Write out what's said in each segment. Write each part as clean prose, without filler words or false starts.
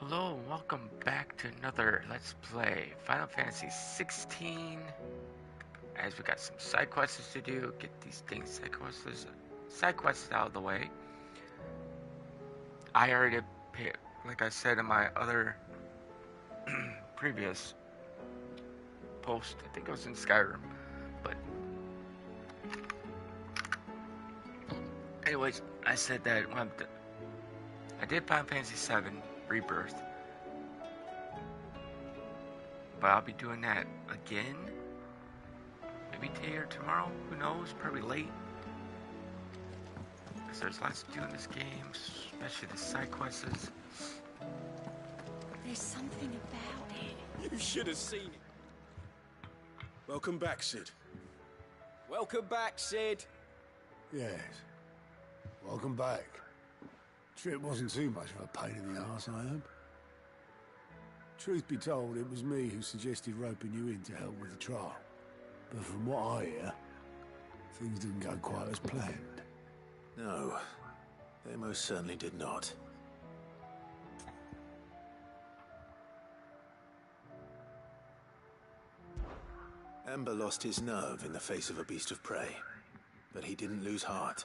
Hello, welcome back to another Let's Play Final Fantasy 16. As we got some side quests to do, get these things side quests out of the way. I already paid, like I said in my other previous post, I think it was in Skyrim, but anyways, I said that when I did Final Fantasy 7 Rebirth, but I'll be doing that again. Maybe today or tomorrow, who knows, probably late. Because there's lots to do in this game, especially the side quests. There's something about it. You should have seen it. Welcome back, Cid. Welcome back, Cid. Yes. Welcome back. Trip wasn't too much of a pain in the arse, I hope. Truth be told, it was me who suggested roping you in to help with the trial. But from what I hear, things didn't go quite as planned. No, they most certainly did not. Ember lost his nerve in the face of a beast of prey, but he didn't lose heart.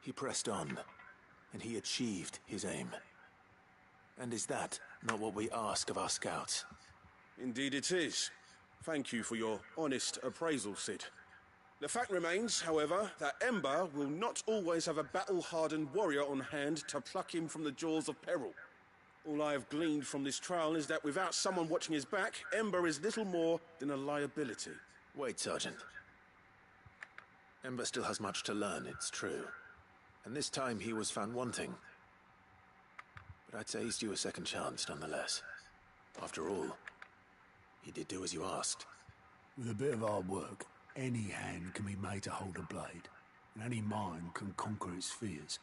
He pressed on, and he achieved his aim. And is that not what we ask of our scouts? Indeed it is. Thank you for your honest appraisal, Cid. The fact remains, however, that Ember will not always have a battle-hardened warrior on hand to pluck him from the jaws of peril. All I have gleaned from this trial is that without someone watching his back, Ember is little more than a liability. Wait, Sergeant. Ember still has much to learn, it's true. And this time he was found wanting. But I'd say he's due a second chance, nonetheless. After all, he did do as you asked. With a bit of hard work, any hand can be made to hold a blade, and any mind can conquer its fears.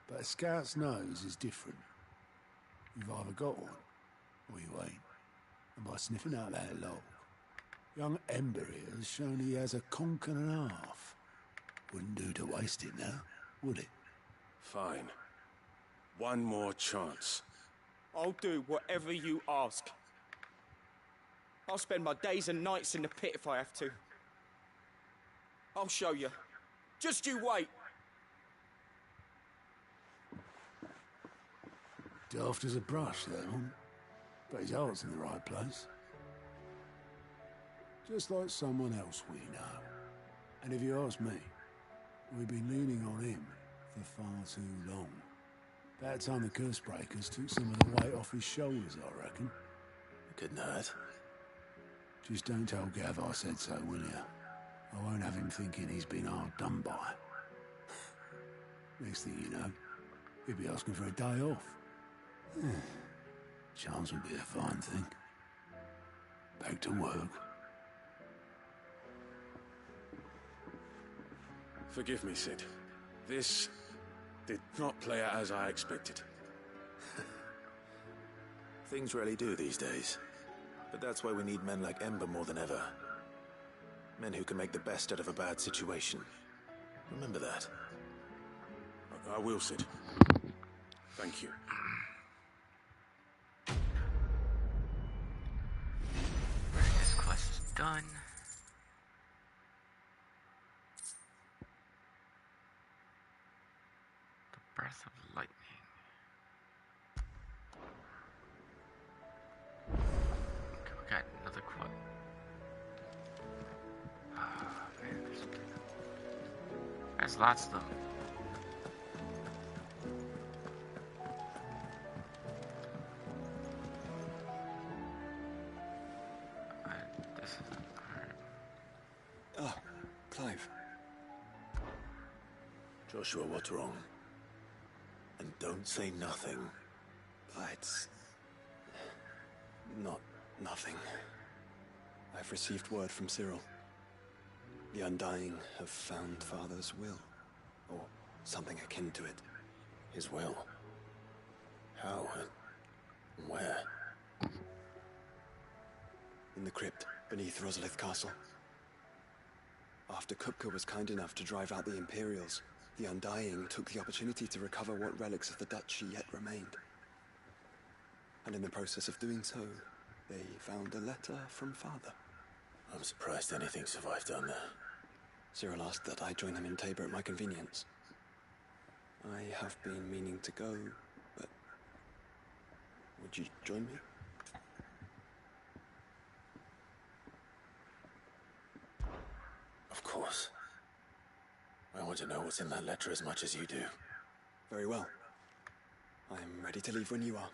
But a scout's nose is different. You've either got one, or you ain't. And by sniffing out that log, young Ember here has shown he has a conch and a half. Wouldn't do to waste it now, would it? Fine. One more chance. I'll do whatever you ask. I'll spend my days and nights in the pit if I have to. I'll show you. Just you wait. Daft as a brush, that one. But his heart's in the right place. Just like someone else we know. And if you ask me, we've been leaning on him for far too long. About time the Cursebreakers took some of the weight off his shoulders, I reckon. It couldn't hurt. Just don't tell Gav I said so, will you? I won't have him thinking he's been hard done by. Next thing you know, he'll be asking for a day off. Chance would be a fine thing. Back to work. Forgive me, Cid. This did not play out as I expected. Things really do these days. But that's why we need men like Ember more than ever. Men who can make the best out of a bad situation. Remember that. I will, Cid. Thank you. This quest is done. The Breath of Lightning. Okay, we got another quote. Ah, man, there's lots of them. This isn't hard. Ah, Clive. Joshua, what's wrong? And don't say nothing. It's not nothing. I've received word from Cyril. The Undying have found Father's will, or something akin to it. His will? How and where? In the crypt beneath Rosalith Castle. After Kupka was kind enough to drive out the Imperials, the Undying took the opportunity to recover what relics of the Duchy yet remained. And in the process of doing so, they found a letter from Father. I'm surprised anything survived down there. Cyril asked that I join him in Tabor at my convenience. I have been meaning to go, but... would you join me? Of course. I want to know what's in that letter as much as you do. Very well. I'm ready to leave when you are.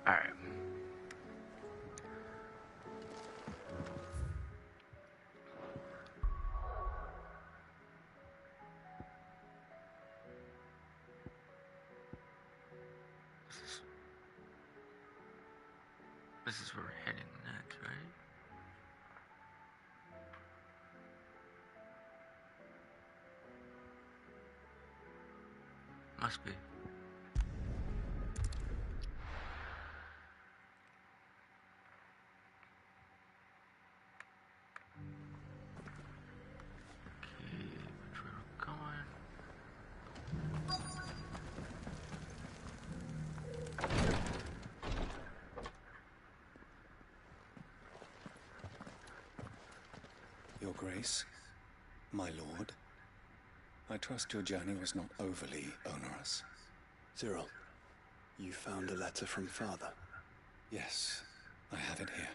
All right. This is where we're heading next, right? Must be. Okay, which way we're going? Your Grace, my lord, I trust your journey was not overly onerous. Cyril, you found a letter from Father. Yes, I have it here.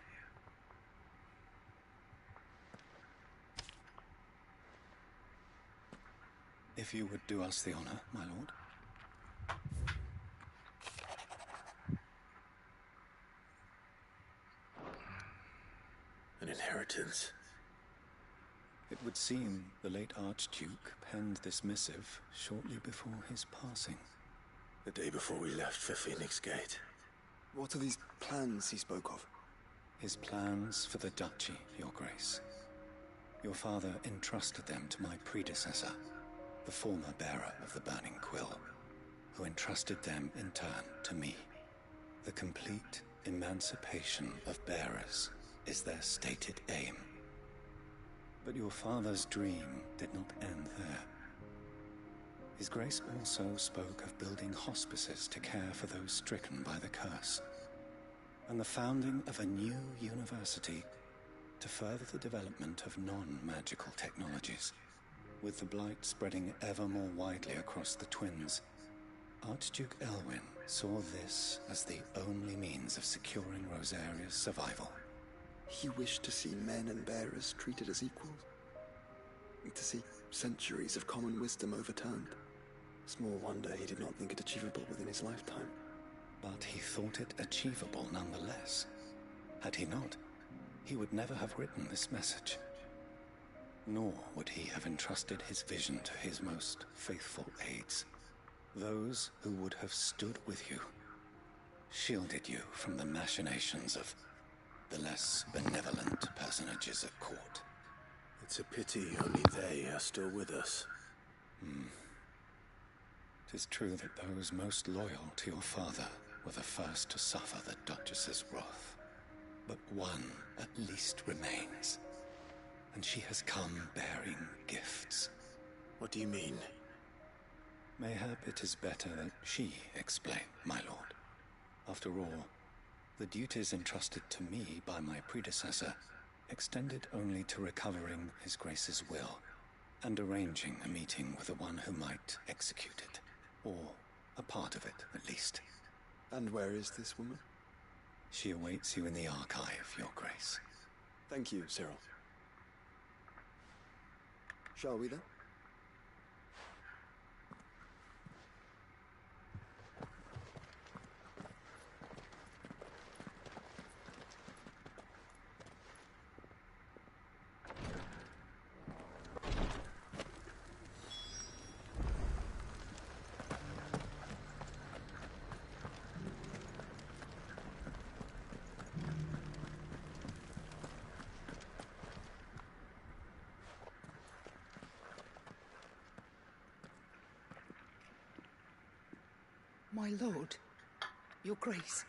If you would do us the honor, my lord. An inheritance. It would seem the late Archduke penned this missive shortly before his passing. The day before we left for Phoenix Gate. What are these plans he spoke of? His plans for the duchy, Your Grace. Your father entrusted them to my predecessor, the former bearer of the Burning Quill, who entrusted them in turn to me. The complete emancipation of bearers is their stated aim. But your father's dream did not end there. His Grace also spoke of building hospices to care for those stricken by the curse, and the founding of a new university to further the development of non-magical technologies. With the blight spreading ever more widely across the twins, Archduke Elwyn saw this as the only means of securing Rosaria's survival. He wished to see men and bearers treated as equals. To see centuries of common wisdom overturned. Small wonder he did not think it achievable within his lifetime. But he thought it achievable nonetheless. Had he not, he would never have written this message. Nor would he have entrusted his vision to his most faithful aides. Those who would have stood with you, shielded you from the machinations of the less benevolent personages at court. It's a pity only they are still with us. 'Tis true that those most loyal to your father were the first to suffer the Duchess's wrath. But one at least remains, and she has come bearing gifts. What do you mean? Mayhap it is better that she explain, my lord. After all, the duties entrusted to me by my predecessor extended only to recovering His Grace's will and arranging a meeting with the one who might execute it, or a part of it at least. And where is this woman? She awaits you in the archive, Your Grace. Thank you, Cyril. Shall we then? My lord, your grace.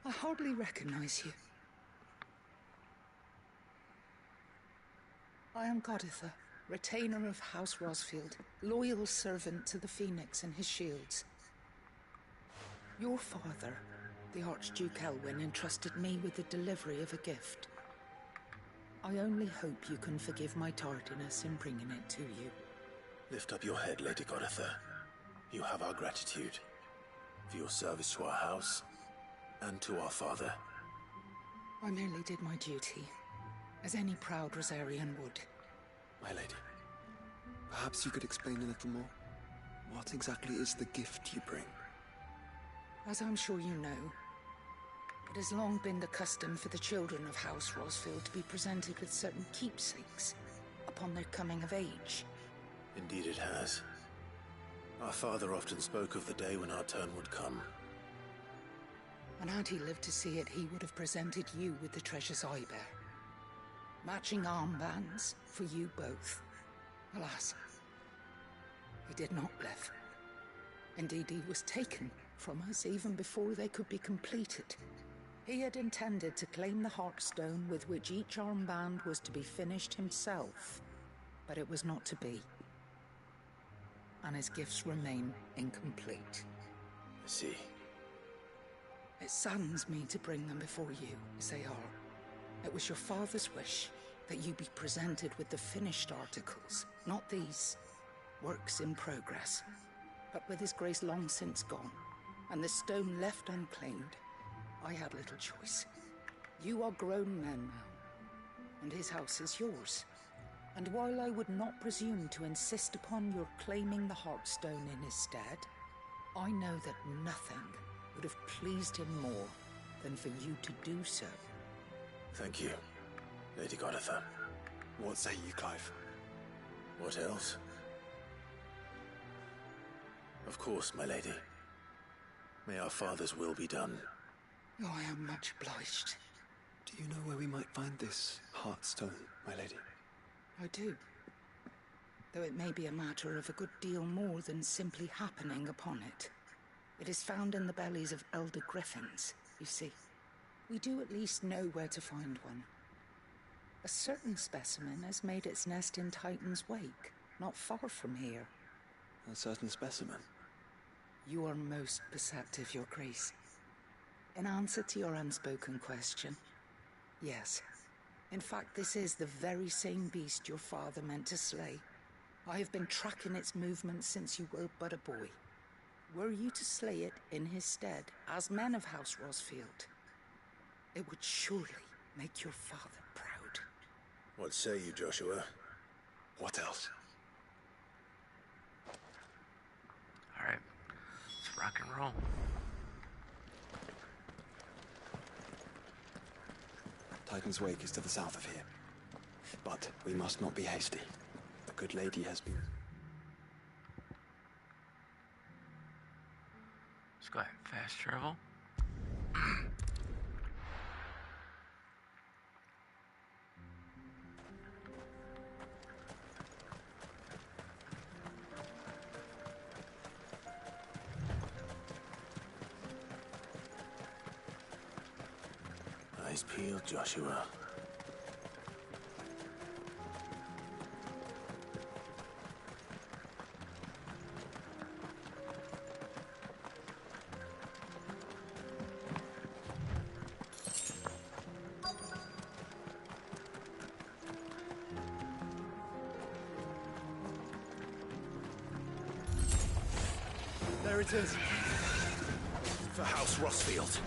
I hardly recognize you. I am Goditha, retainer of House Rosfield, loyal servant to the Phoenix and his shields. Your father, the Archduke Elwyn, entrusted me with the delivery of a gift. I only hope you can forgive my tardiness in bringing it to you. Lift up your head, Lady Goditha. You have our gratitude for your service to our house and to our father. I merely did my duty, as any proud Rosarian would. My lady, perhaps you could explain a little more? What exactly is the gift you bring? As I'm sure you know, it has long been the custom for the children of House Rosfield to be presented with certain keepsakes upon their coming of age. Indeed it has. Our father often spoke of the day when our turn would come. And had he lived to see it, he would have presented you with the treasures I bear. Matching armbands for you both. Alas, he did not live. Indeed, he was taken from us even before they could be completed. He had intended to claim the Heartstone with which each armband was to be finished himself, but it was not to be. And his gifts remain incomplete. I see. It saddens me to bring them before you, as they are. It was your father's wish that you be presented with the finished articles, not these, works in progress. But with his grace long since gone, and the stone left unclaimed, I had little choice. You are grown men now, and his house is yours. And while I would not presume to insist upon your claiming the Heartstone in his stead, I know that nothing would have pleased him more than for you to do so. Thank you, Lady Goditha. What say you, Clive? What else? Of course, my lady. May our father's will be done. Oh, I am much obliged. Do you know where we might find this Heartstone, my lady? I do. Though it may be a matter of a good deal more than simply happening upon it. It is found in the bellies of elder griffins, you see. We do at least know where to find one. A certain specimen has made its nest in Titan's Wake, not far from here. A certain specimen? You are most perceptive, Your Grace. In answer to your unspoken question, yes. In fact, this is the very same beast your father meant to slay. I have been tracking its movements since you were but a boy. Were you to slay it in his stead, as men of House Rosfield, it would surely make your father proud. What say you, Joshua? What else? All right, let's rock and roll. Titan's Wake is to the south of here. But we must not be hasty. The good lady has been... Let's go ahead and fast travel. Eyes peeled, Joshua. There it is. For House Rosfield.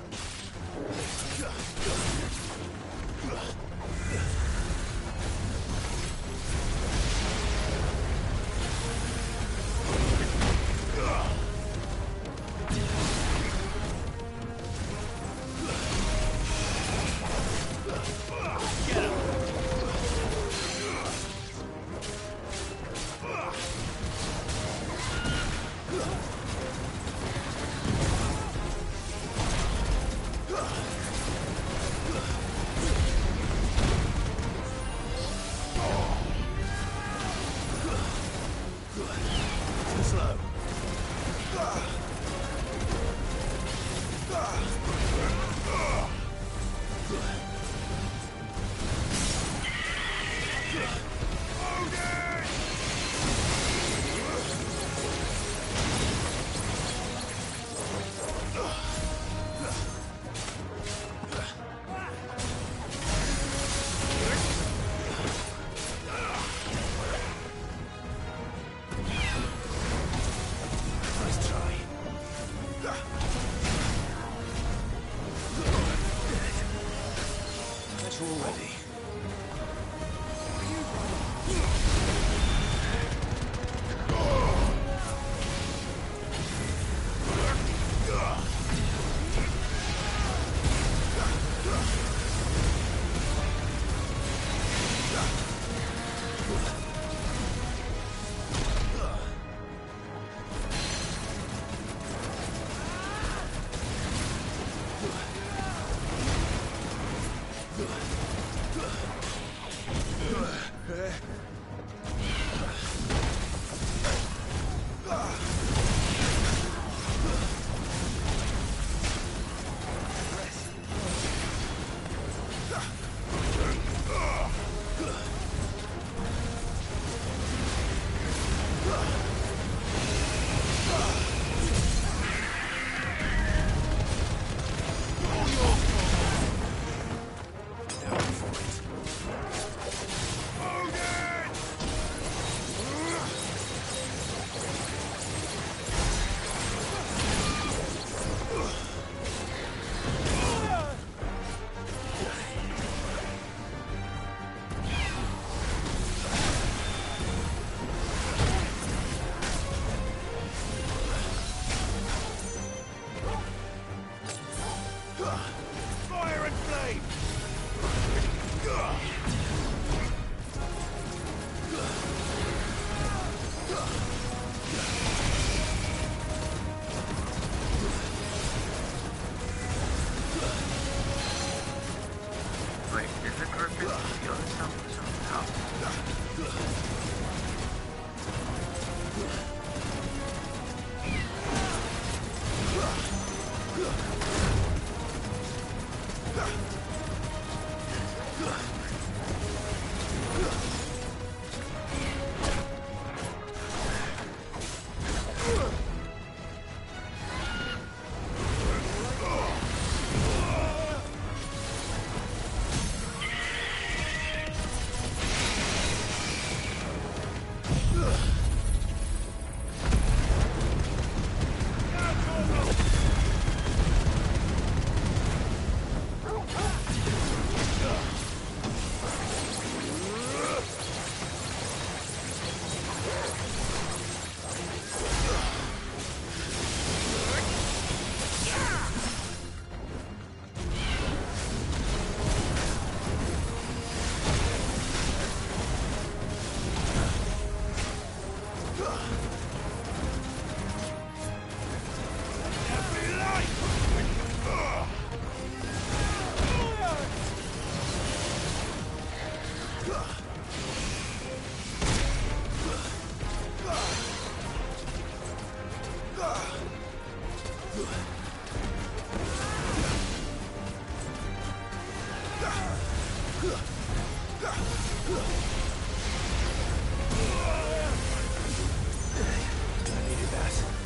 needed that.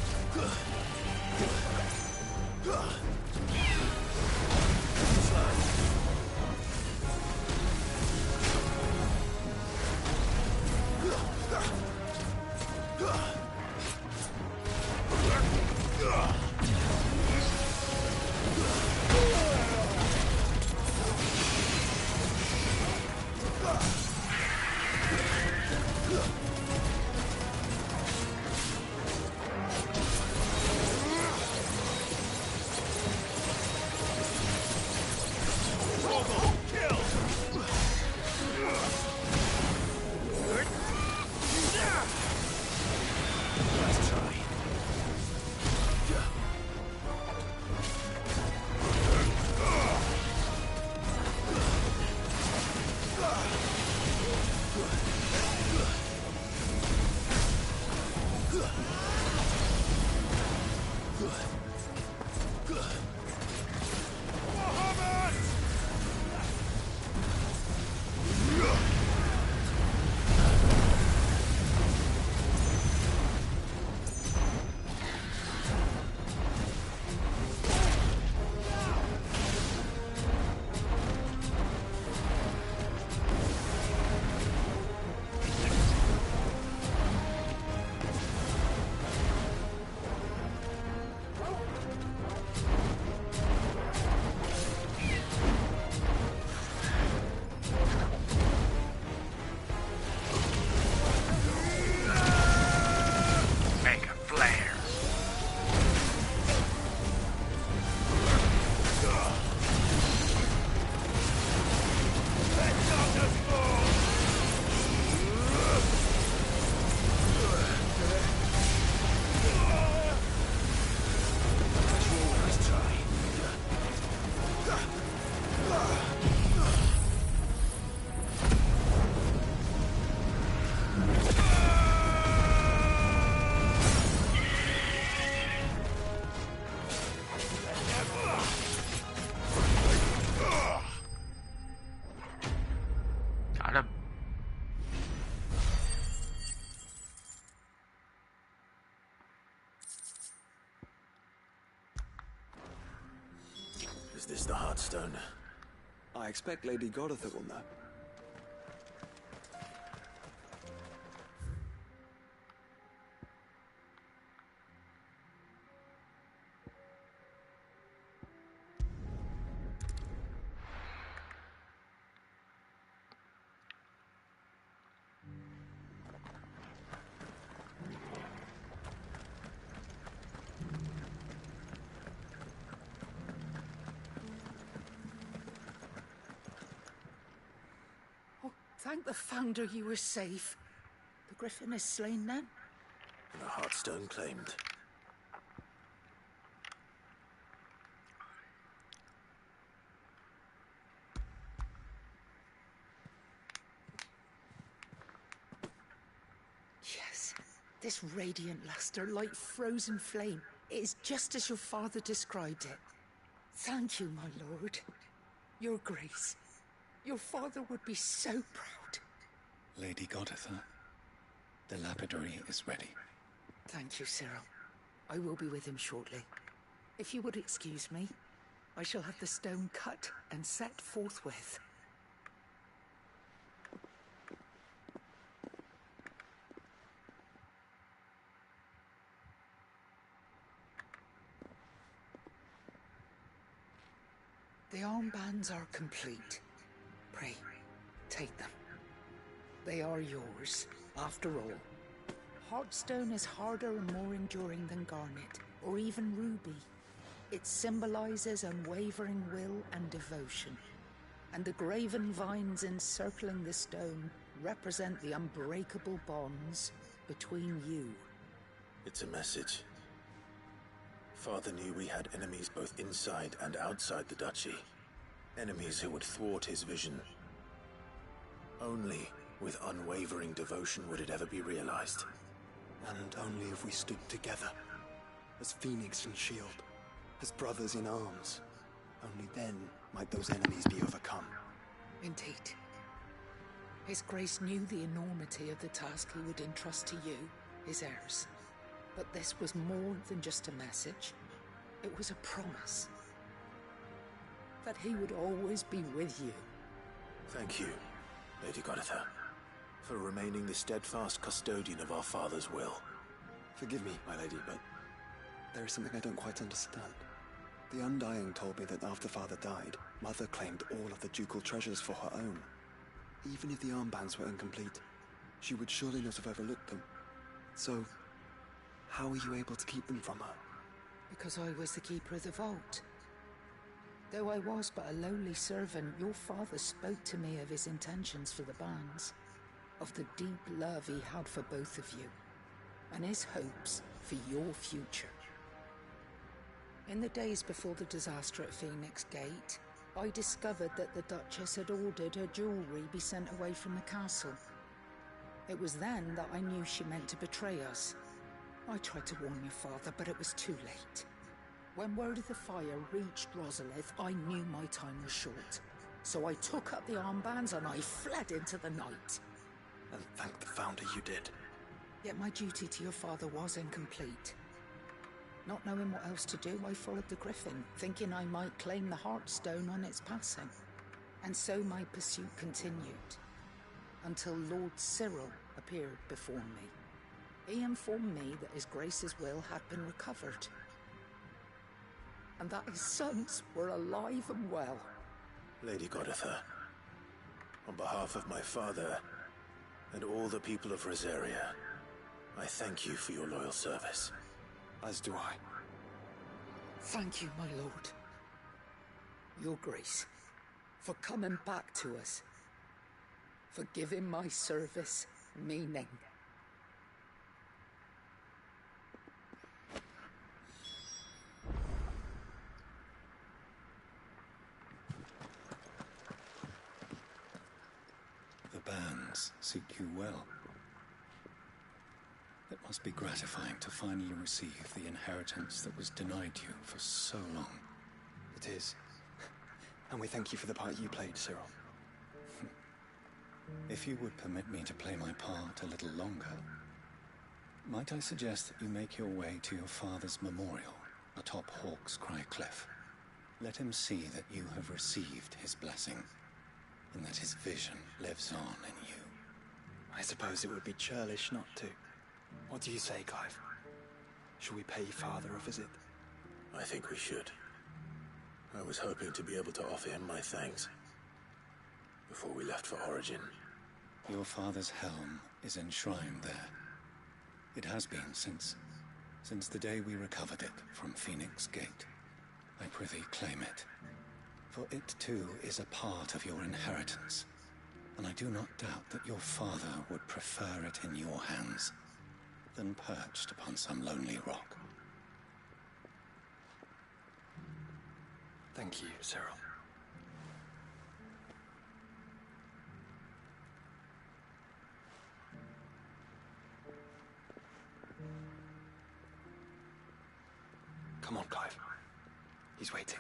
Is this the Heartstone? I expect Lady Goditha will know. Thank the Founder you were safe. The Griffin is slain then? The Heartstone claimed. Yes. This radiant luster, like frozen flame. It is just as your father described it. Thank you, my lord. Your Grace. Your father would be so proud. Lady Goditha, the lapidary is ready. Thank you, Cyril. I will be with him shortly. If you would excuse me, I shall have the stone cut and set forthwith. The armbands are complete. Pray, take them. They are yours, after all. Heartstone is harder and more enduring than garnet, or even ruby. It symbolizes unwavering will and devotion. And the graven vines encircling the stone represent the unbreakable bonds between you. It's a message. Father knew we had enemies both inside and outside the duchy. Enemies who would thwart his vision. Only with unwavering devotion would it ever be realized. And only if we stood together, as Phoenix and Shield. as brothers in arms. Only then might those enemies be overcome. Indeed. His Grace knew the enormity of the task he would entrust to you, his heirs. But this was more than just a message. It was a promise. That he would always be with you. Thank you, Lady Goditha, for remaining the steadfast custodian of our father's will. Forgive me, my lady, but there is something I don't quite understand. The Undying told me that after Father died, Mother claimed all of the ducal treasures for her own. Even if the armbands were incomplete, she would surely not have overlooked them. So, how were you able to keep them from her? Because I was the keeper of the vault. Though I was but a lowly servant, your father spoke to me of his intentions for the bands, of the deep love he had for both of you, and his hopes for your future. In the days before the disaster at Phoenix Gate, I discovered that the Duchess had ordered her jewelry be sent away from the castle. It was then that I knew she meant to betray us. I tried to warn your father, but it was too late. When word of the fire reached Rosalith, I knew my time was short. So I took up the armbands and I fled into the night. And thank the Founder you did. Yet my duty to your father was incomplete. Not knowing what else to do, I followed the Griffin, thinking I might claim the Heartstone on its passing. And so my pursuit continued, until Lord Cyril appeared before me. He informed me that His Grace's will had been recovered, and that his sons were alive and well. Lady Goditha, on behalf of my father and all the people of Rosaria, I thank you for your loyal service. As do I. Thank you, my lord. Your Grace, for coming back to us, for giving my service meaning. The bands suit you well. It must be gratifying to finally receive the inheritance that was denied you for so long. It is. And we thank you for the part you played, Cyril. If you would permit me to play my part a little longer, might I suggest that you make your way to your father's memorial atop Hawk's Cry Cliff. Let him see that you have received his blessing, and that his vision lives on in you. I suppose it would be churlish not to. What do you say, Clive? Shall we pay Father a visit? I think we should. I was hoping to be able to offer him my thanks before we left for Origin. Your father's helm is enshrined there. It has been since the day we recovered it from Phoenix Gate. I prithee claim it, for it too is a part of your inheritance, and I do not doubt that your father would prefer it in your hands than perched upon some lonely rock. Thank you, Cyril. Come on, Clive. He's waiting.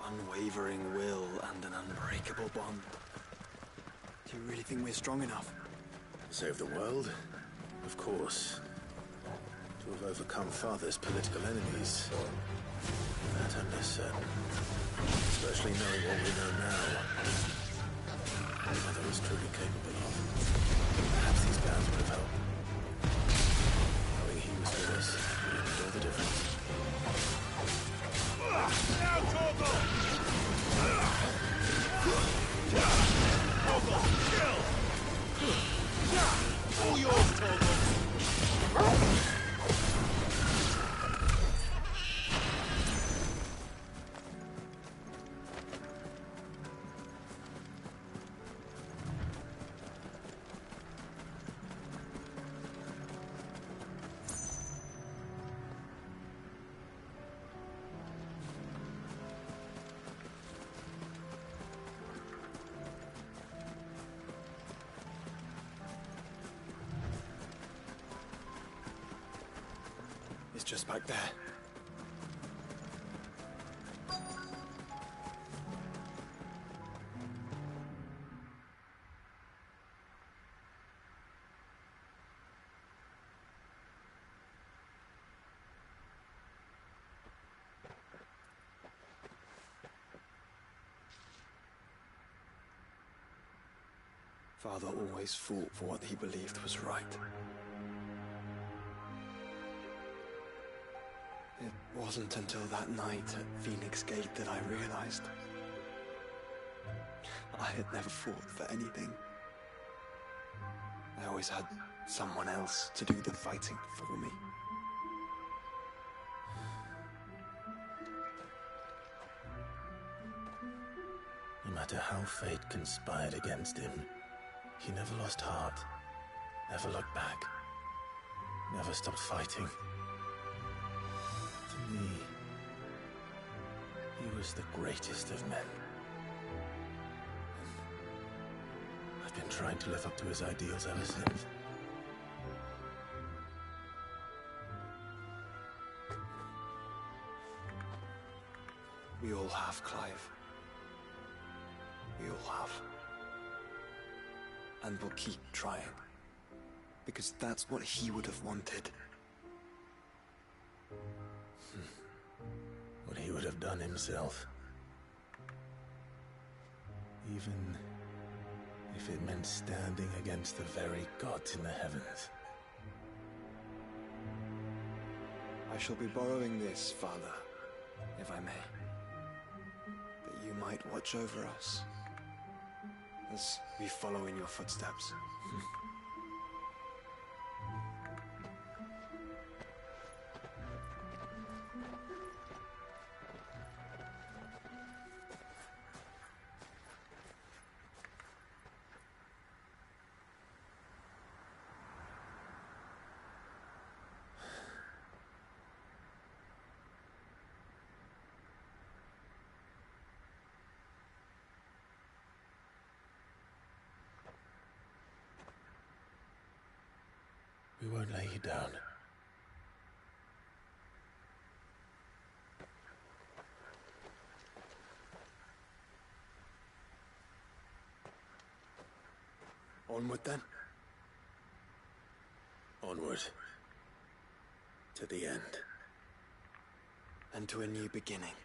Unwavering will and an unbreakable bond. Do you really think we're strong enough? Save the world? Of course. To have overcome Father's political enemies. That I'm less certain. Especially knowing what we know now. Mother was true. is just back there. Father always fought for what he believed was right. It wasn't until that night at Phoenix Gate that I realized I had never fought for anything. I always had someone else to do the fighting for me. No matter how fate conspired against him, he never lost heart, never looked back, never stopped fighting. To me, he was the greatest of men. I've been trying to live up to his ideals ever since. We all have, Clive. We all have. And we'll keep trying. Because that's what he would have wanted. What he would have done himself. Even if it meant standing against the very gods in the heavens. I shall be borrowing this, Father, if I may. That you might watch over us as we follow in your footsteps. We won't lay you down. Onward then. Onward. To the end. And to a new beginning.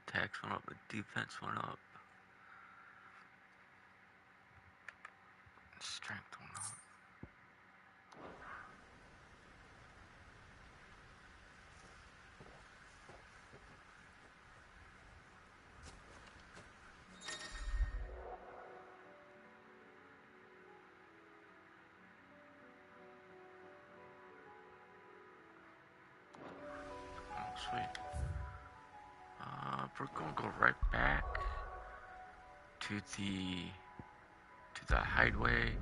Attacks went up, the defense went up. Strength went up. Oh, sweet. We're gonna go right back to the hideaway.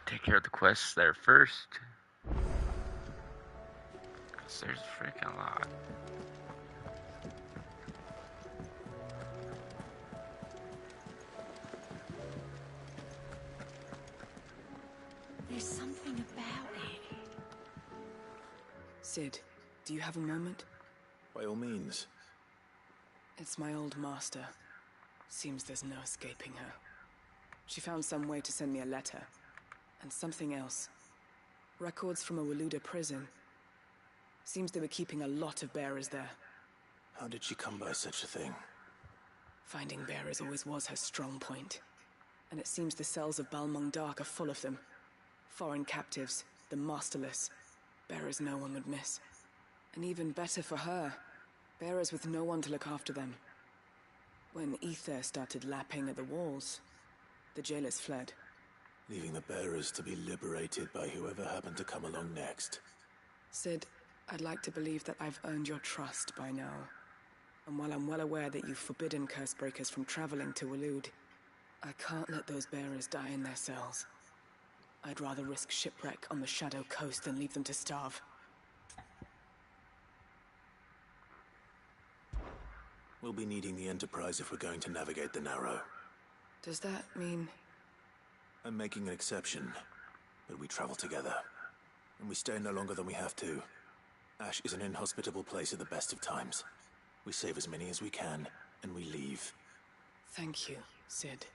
Take care of the quests there first. 'Cause there's a freaking lot. There's something about it. Cid, do you have a moment? By all means. It's my old master. Seems there's no escaping her. She found some way to send me a letter. And something else. Records from a Waluda prison. Seems they were keeping a lot of bearers there. How did she come by such a thing? Finding bearers always was her strong point. And it seems the cells of Balmung Dark are full of them. Foreign captives, the masterless. Bearers no one would miss. And even better for her, bearers with no one to look after them. When Ether started lapping at the walls, the jailers fled. Leaving the bearers to be liberated by whoever happened to come along next. Cid, I'd like to believe that I've earned your trust by now. And while I'm well aware that you've forbidden Cursebreakers from traveling to Waloed, I can't let those bearers die in their cells. I'd rather risk shipwreck on the Shadow Coast than leave them to starve. We'll be needing the Enterprise if we're going to navigate the Narrow. Does that mean... I'm making an exception, but we travel together. And we stay no longer than we have to. Ash is an inhospitable place at the best of times. We save as many as we can, and we leave. Thank you, Sid.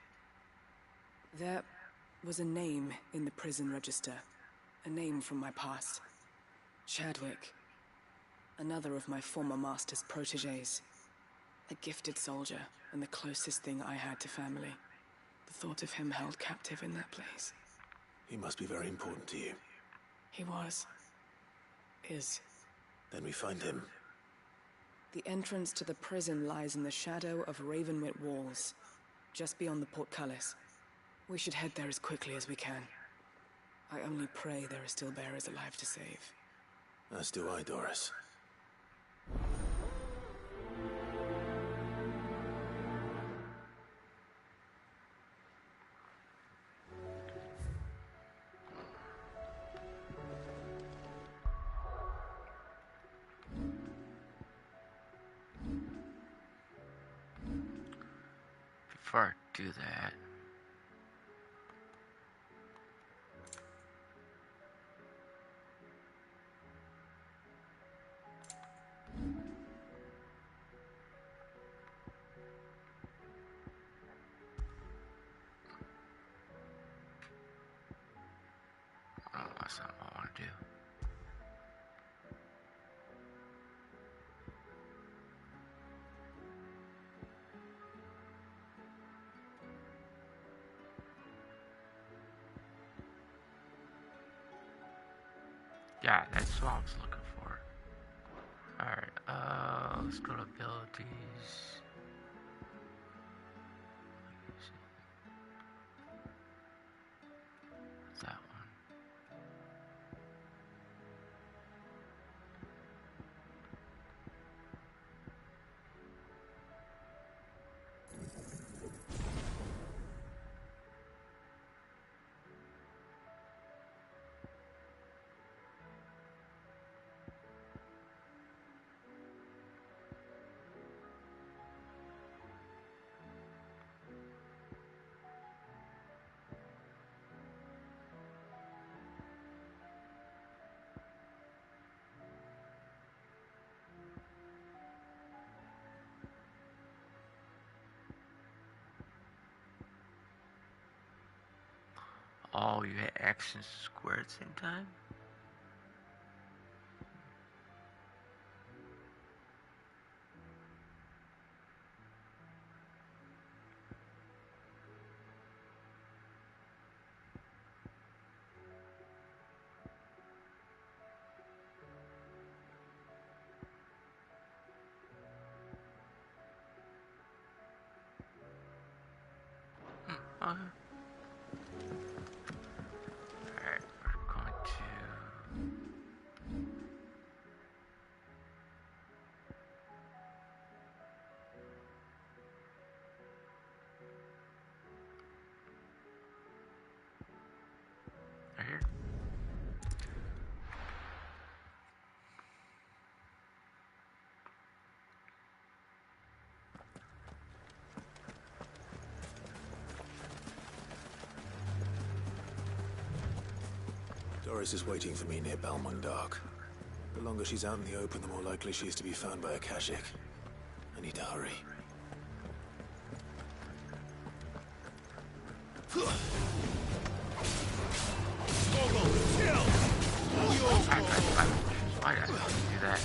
There was a name in the prison register. A name from my past. Chadwick. Another of my former master's protégés. A gifted soldier, and the closest thing I had to family. The thought of him held captive in that place. He must be very important to you. He was. Is. Then we find him. The entrance to the prison lies in the shadow of Ravenwit Walls, just beyond the portcullis. We should head there as quickly as we can. I only pray there are still bearers alive to save. As do I, Doris. Before I do that, that's not what I want to do. Yeah, that's what I was looking for. Alright, let's go to abilities. What's that one? Oh, you hit action square at the same time? Okay. Alright, we're going to... Right here. Doris is waiting for me near Balmung Dark. The longer she's out in the open, the more likely she is to be found by Akashic. I need to hurry. Why did I do that?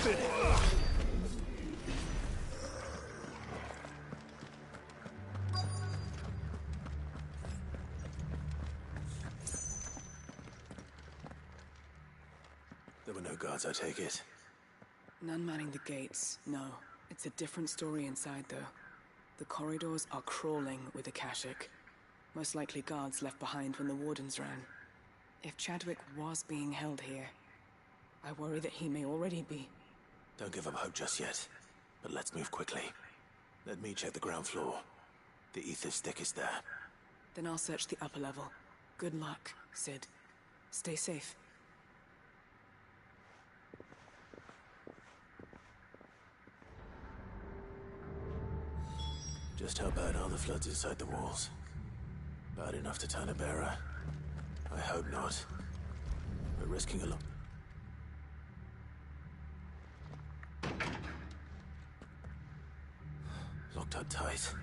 There were no guards, I take it. None manning the gates, no. It's a different story inside, though. The corridors are crawling with Akashic. Most likely guards left behind when the Wardens ran. If Chadwick was being held here, I worry that he may already be. Don't give up hope just yet. But let's move quickly. Let me check the ground floor. The ether stick is there. Then I'll search the upper level. Good luck, Sid. Stay safe. Just how bad are the floods inside the walls? Bad enough to turn a bearer? I hope not. We're risking a lot. Locked up tight.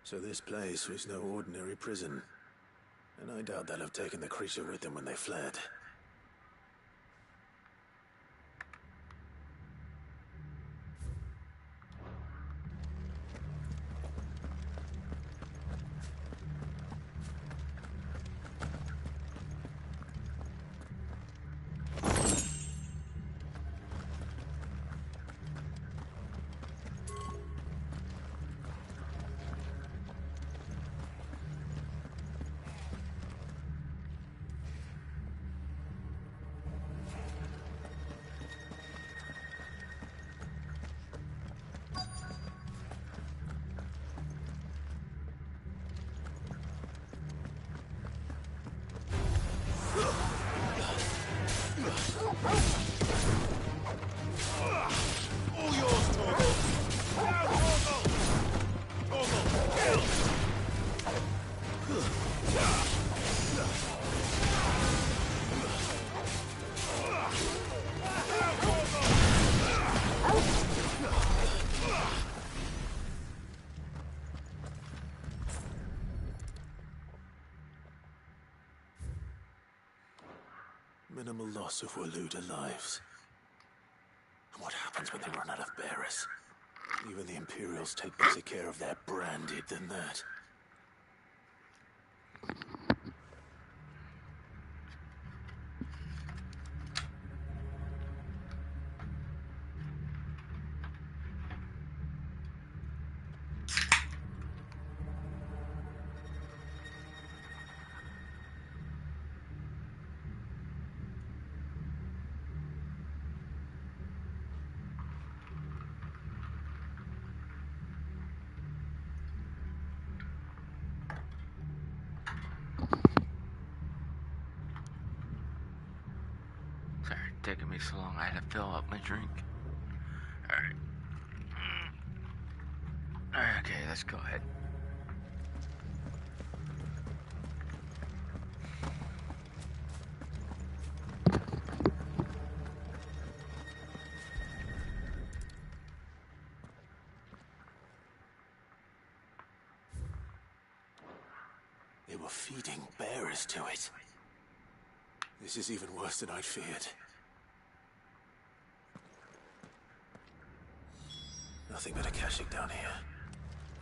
So this place was no ordinary prison. And I doubt they'll have taken the creature with them when they fled. Minimal loss of Waluda lives. And what happens when they run out of bearers? Even the Imperials take better care of their branded than that. Taking me so long, I had to fill up my drink. Alright. Okay, let's go ahead. They were feeding bearers to it. This is even worse than I'd feared. Nothing but Akashic down here.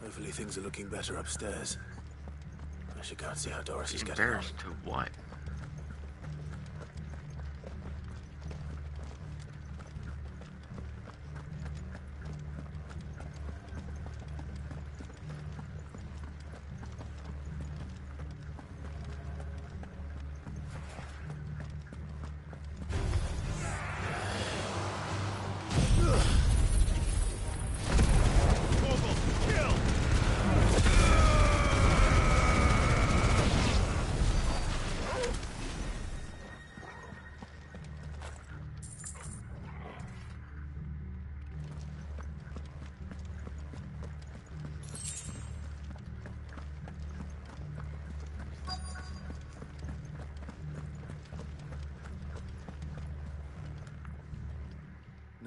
Hopefully things are looking better upstairs. I should go and see how Doris is getting on. Embarrassed to what?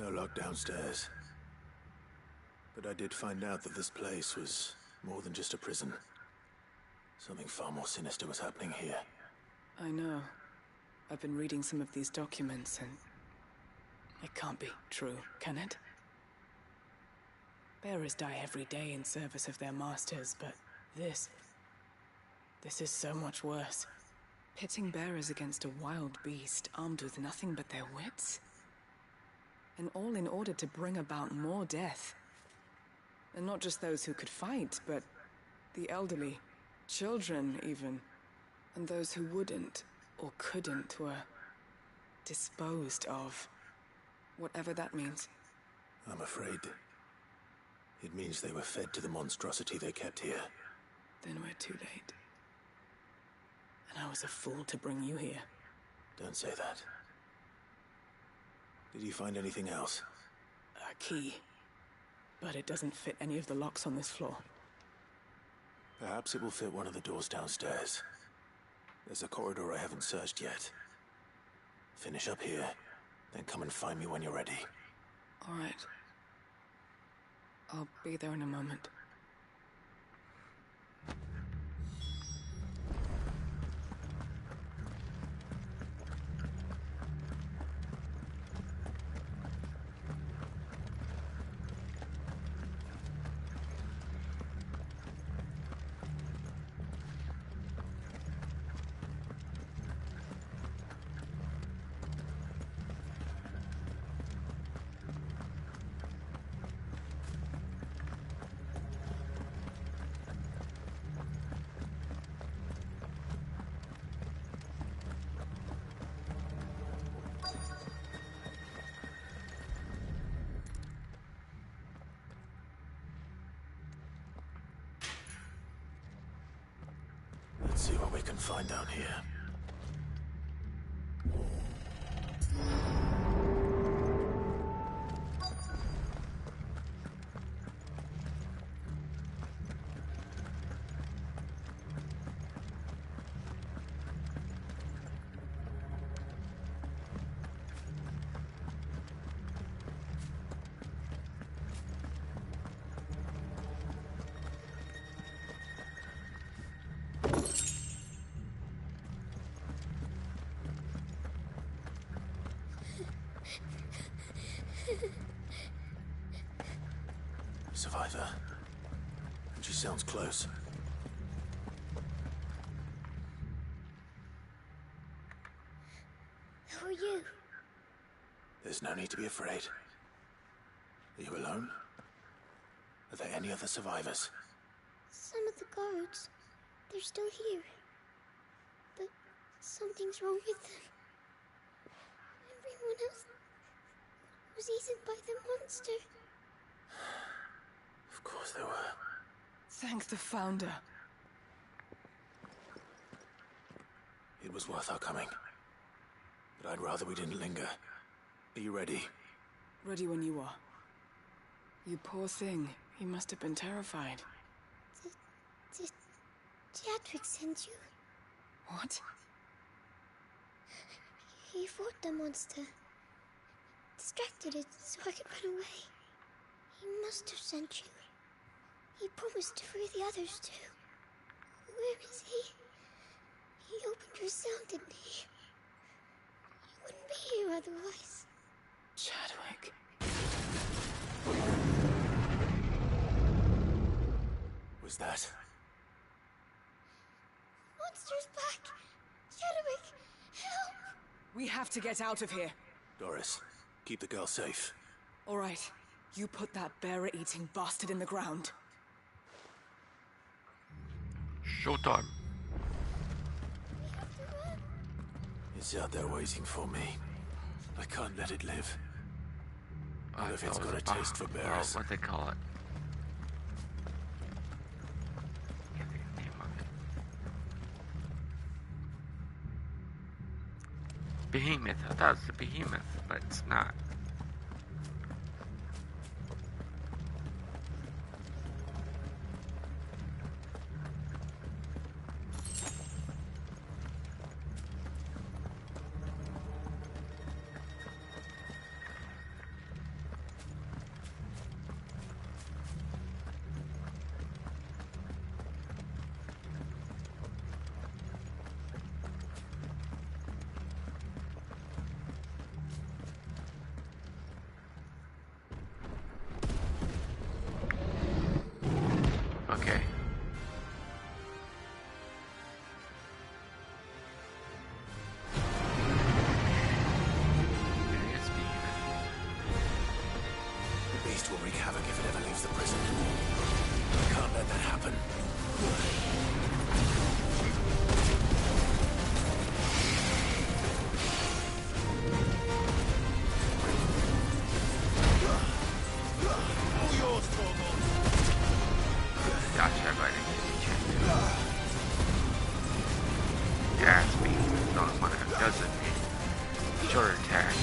No lock downstairs. But I did find out that this place was more than just a prison. Something far more sinister was happening here. I know. I've been reading some of these documents, and it can't be true, can it? Bearers die every day in service of their masters, but this is so much worse. Pitting bearers against a wild beast armed with nothing but their wits? And all in order to bring about more death. And not just those who could fight, but the elderly, children even, and those who wouldn't or couldn't were disposed of. Whatever that means. I'm afraid it means they were fed to the monstrosity they kept here. Then we're too late. And I was a fool to bring you here. Don't say that. Did you find anything else? A key. But it doesn't fit any of the locks on this floor. Perhaps it will fit one of the doors downstairs. There's a corridor I haven't searched yet. Finish up here, then come and find me when you're ready. All right. I'll be there in a moment. Let's see what we can find down here. Survivor. And she sounds close. Who are you? There's no need to be afraid. Are you alone? Are there any other survivors? Some of the guards. They're still here. But something's wrong with them. Everyone else was eaten by the monster. Of course there were. Thank the Founder. It was worth our coming. But I'd rather we didn't linger. Are you ready? Ready when you are. You poor thing. You must have been terrified. Did Chadwick send you? What? He fought the monster. Distracted it so I could run away. He must have sent you. He promised to free the others too. Where is he? He opened your cell, didn't he? He wouldn't be here otherwise. Chadwick. Was that? Monster's back! Chadwick, help! We have to get out of here. Doris, keep the girl safe. All right. You put that bearer-eating bastard in the ground. Showtime. It's out there waiting for me. I can't let it live. Not if it's got a taste for bears. What they call it. Behemoth. I thought it was the behemoth, but it's not. beast will wreak havoc if it ever leaves the prison. I can't let that happen. All yours, Torgal. Gotcha, but I didn't get any chance to. Yeah, it's me. The only one who doesn't need short attack.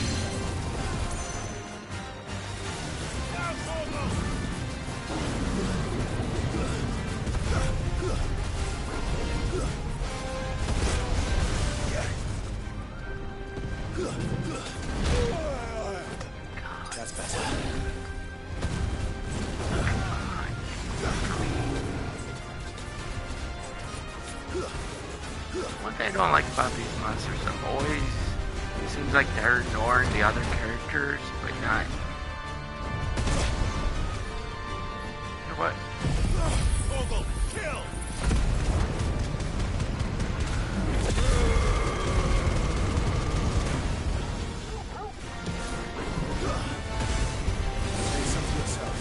That's better. One thing I don't like about these monsters, I'm always, it seems like they're ignoring the other characters, but not. You know what? Torgal, kill! Say something yourself.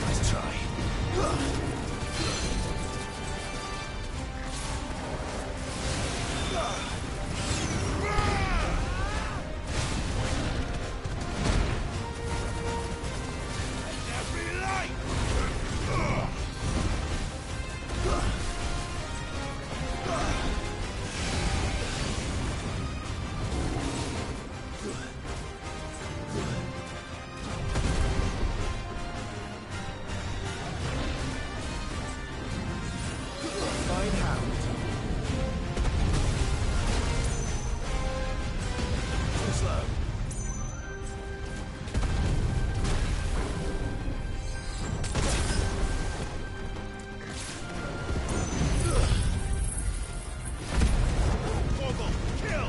Nice try. Fine hound. Too slow. Torgal, kill!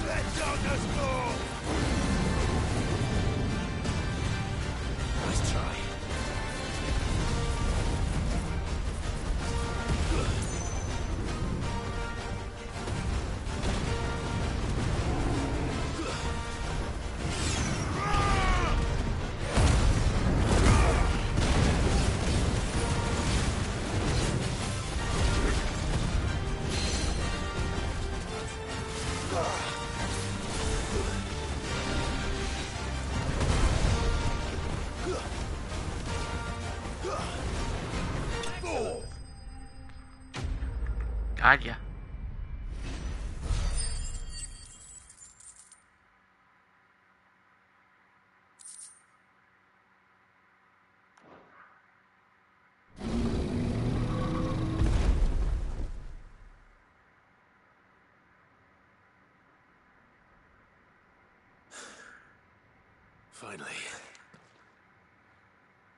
Let darkness fall! Nice try. Got ya. Finally.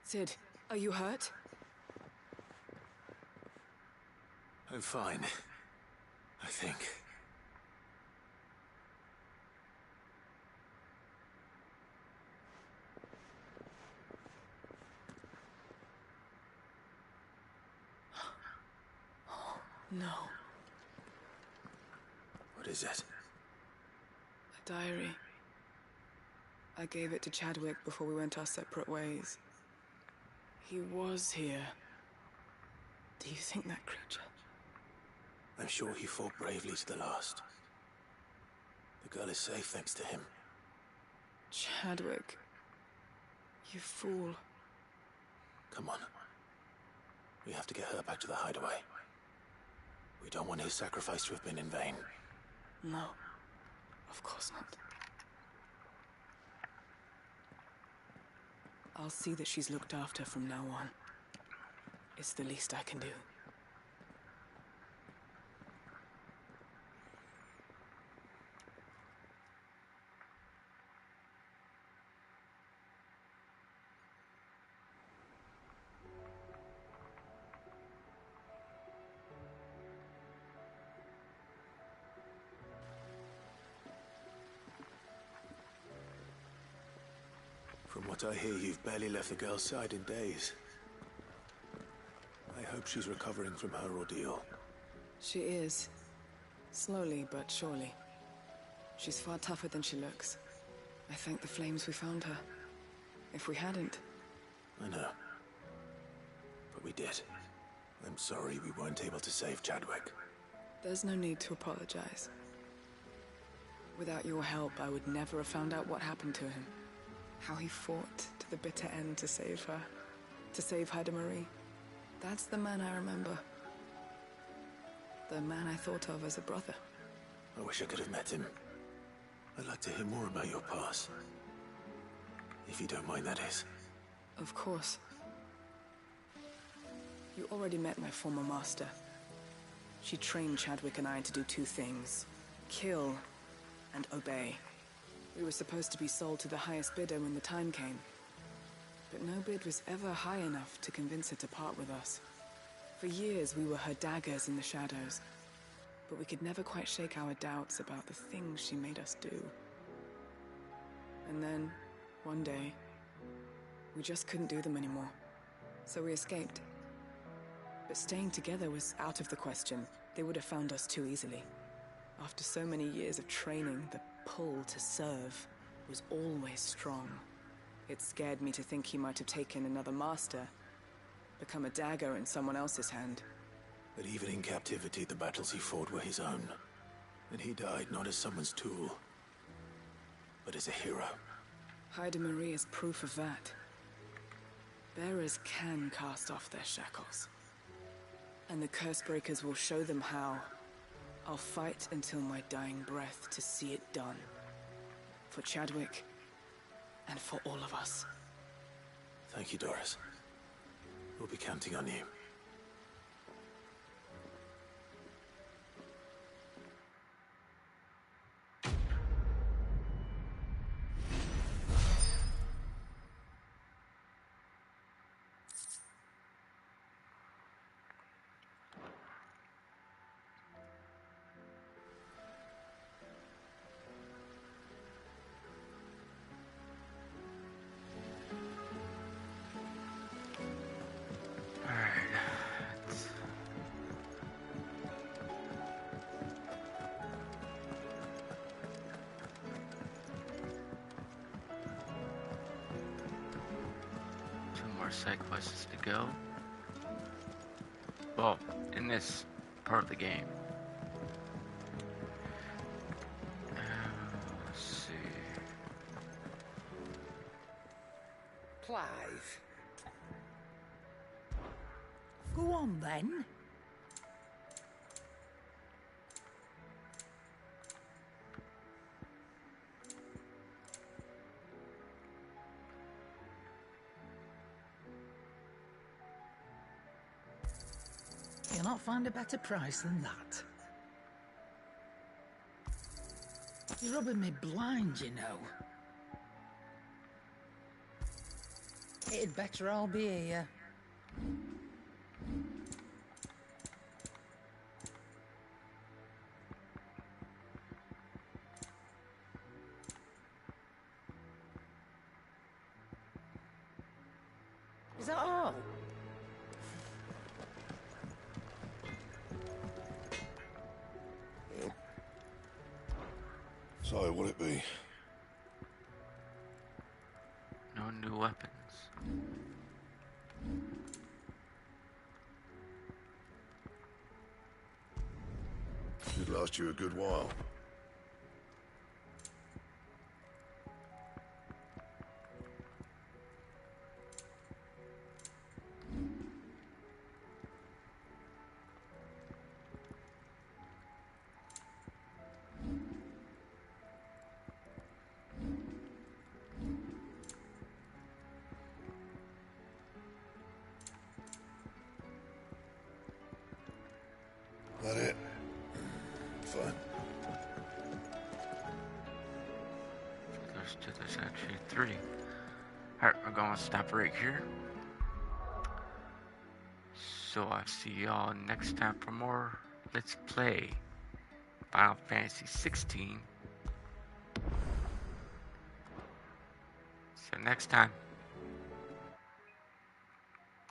Cid, are you hurt? I'm fine. I think. No. What is it? A diary. I gave it to Chadwick before we went our separate ways. He was here. Do you think that creature? I'm sure he fought bravely to the last. The girl is safe thanks to him. Chadwick. You fool. Come on. We have to get her back to the hideaway. We don't want his sacrifice to have been in vain. No. Of course not. I'll see that she's looked after from now on. It's the least I can do. From what I hear, you've barely left the girl's side in days. I hope she's recovering from her ordeal. She is. Slowly but surely. She's far tougher than she looks. I thank the flames we found her. If we hadn't... I know. But we did. I'm sorry we weren't able to save Chadwick. There's no need to apologize. Without your help, I would never have found out what happened to him. How he fought to the bitter end to save her. To save Haida Marie. That's the man I remember. The man I thought of as a brother. I wish I could have met him. I'd like to hear more about your past. If you don't mind, that is. Of course. You already met my former master. She trained Chadwick and I to do two things. Kill and obey. We were supposed to be sold to the highest bidder when the time came. But no bid was ever high enough to convince her to part with us. For years we were her daggers in the shadows. But we could never quite shake our doubts about the things she made us do. And then, one day, we just couldn't do them anymore. So we escaped. But staying together was out of the question. They would have found us too easily. After so many years of training, the pull to serve was always strong. It scared me to think he might have taken another master, become a dagger in someone else's hand. But even in captivity, the battles he fought were his own. And he died not as someone's tool, but as a hero. Haida Marie is proof of that. Bearers can cast off their shackles. And the Cursebreakers will show them how. I'll fight until my dying breath to see it done. For Chadwick, and for all of us. Thank you, Doris. We'll be counting on you. Side quests to go. Well, in this part of the game. Let's see. Clive. Go on then. You'll not find a better price than that. You're rubbing me blind, you know. It'd better all be here. Is that all? So, what'll it be? No new weapons. Should last you a good while. That it? Fine. There's actually 3. Alright, we're going to stop right here. So I'll see y'all next time for more Let's Play Final Fantasy 16. So next time.